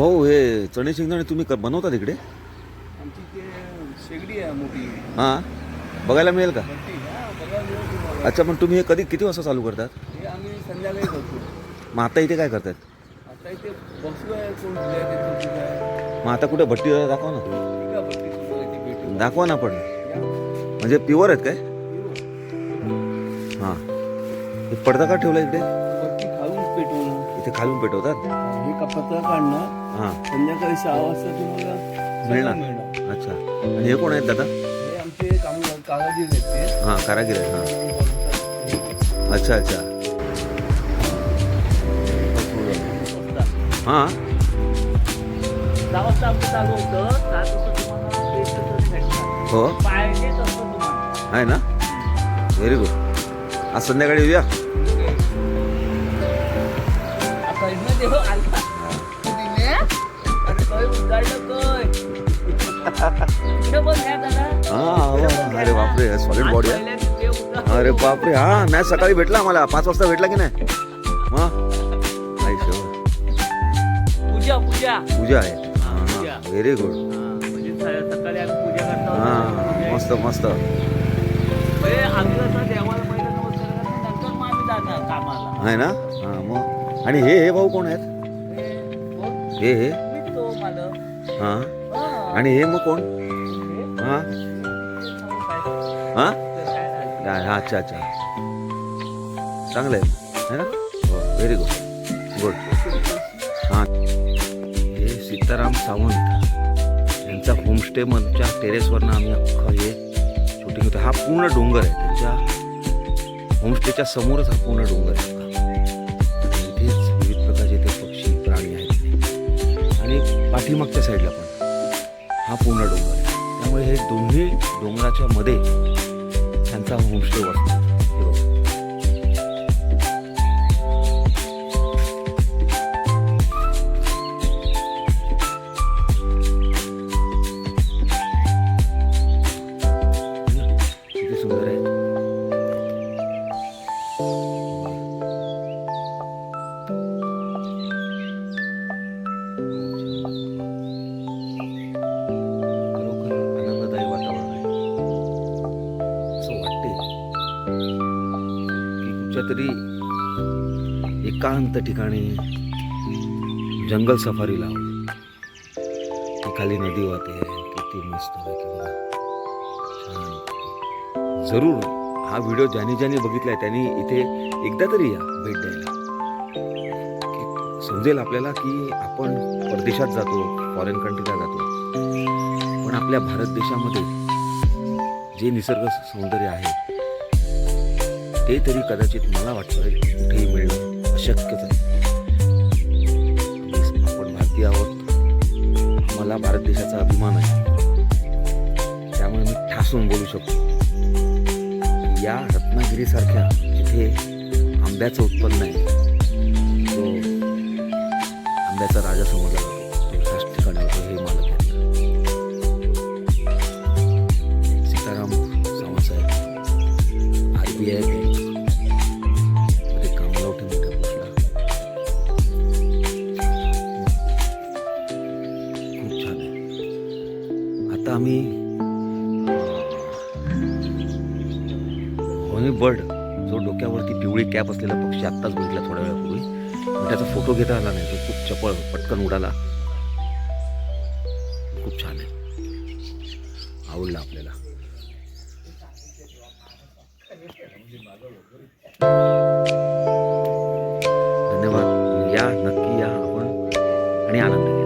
भाऊ हे चणे शेंगदाणे तुम्ही बनवता तिकडे? आमची ते शेगडी आहे मोठी. हां, बघायला मिळेल का? अच्छा, पण तुम्ही हे किती वाजता चालू करतात? हे आम्ही संध्याकाळी करतो. मग आता इथे काय करतात? आता इथे बसलो आहे, कोण आहे. मग आता कुठे भट्टी दाखवा ना, भेटू दाखवा ना पण. म्हणजे प्युअर आहेत काय? हां, हे पडदा का ठेवला इकडे? वरती खालून पेटवणं. इथे खालून पेटवतात? हे कपडा काढणं. हां, संध्याकाळी 6 वाजता तुम्हाला मिळणार. अच्छा, आणि हे कोण आहेत दादा? हे आमचे कारागीर आहेत ते. हां, कारागीर आहेत. हां, अच्छा अच्छा. हां, 6 वाजता आमचं चालू होतं. 7 वाजता तुम्हाला पेस्ट भेटणार. हो पाहिजे तसं तुम्हाला. आहे ना. Very good. आज संध्याकाळी येऊया. देव आला. अरे काय उजाडलं काय. इकडे बघ ह्या दादा. हां, अरे बापरे, सॉलिड बॉडी आहे. अरे बापरे, हां, मॅच सकाळी भेटला आम्हाला 5 वाजता भेटला की नाही? मग पूजा पूजा पूजा आहे. हां, व्हेरी गुड. म्हणजे सकाळी आम्ही पूजा करतो. हां, मस्त मस्त. आम्ही कसं देवाला पहिलं नमस्कार करतो, नंतर मग आम्ही जाणार कामाला. आहे ना. हां, मग आणि हे भाऊ कोण आहेत? हे मी तो मालक. हां, आणि हे मग कोण? हां हां, अच्छा अच्छा, चांगलं आहे ना. हो, व्हेरी गुड गुड. हां, हे सीताराम सावंत यांचा होमस्टेच्या टेरेसवरनं आम्ही अख्खं हे शूटिंग होतं. हा पूर्ण डोंगर आहे, त्यांच्या होमस्टेच्या समोरच हा पूर्ण डोंगर आहे. इथेच विविध प्रकारचे ते पक्षी प्राणी आहेत आणि पाठीमागच्या साईडला पण हा पूर्ण डोंगर आहे. त्यामुळे हे दोन्ही डोंगराच्या मध्ये त्यांचा होमस्टे बसतो. किती सुंदर आहे. खरोखर आनंददायी वातावरण आहे. असं वाटते की कुठच्या तरी एकांत ठिकाणी जंगल सफारी लावली. खाली नदी वाहते, किती मस्त आहे किंवा छान. जरूर हा व्हिडिओ ज्यांनी बघितलाय त्यांनी इथे एकदा तरी या भेट द्यायला. समजेल आपल्याला की आपण परदेशात जातो, फॉरेन कंट्रीला जातो, पण आपल्या भारत देशामध्ये जे निसर्ग सौंदर्य आहे ते तरी कदाचित मला वाटतं कुठेही मिळणं अशक्यच आहे. आपण भारतीय आहोत, मला भारत देशाचा अभिमान आहे. त्यामुळे मी ठासून बोलू शकतो या रत्नागिरीसारख्या जिथे आंब्याचं उत्पन्न आहे, तो आंब्याचा राजा समजला जातो, तो ह्याच ठिकाणी होतो हे मला वाटतं. सीताराम सावंतसाहेब RBI मध्ये कामाला होते मोठ्या पोस्टला. खूप छान आहे. आता आम्ही हॉनी बर्ड जो डोक्यावरती पिवळी कॅप असलेला पक्षी आत्ताच बघितला थोड्या वेळापूर्वी, पण त्याचा फोटो घेता आला नाही. तो खूप चपळ पटकन उडाला. खूप छान आहे, आवडला आपल्याला. धन्यवाद. या, नक्की या आपण आणि आनंद घ्या.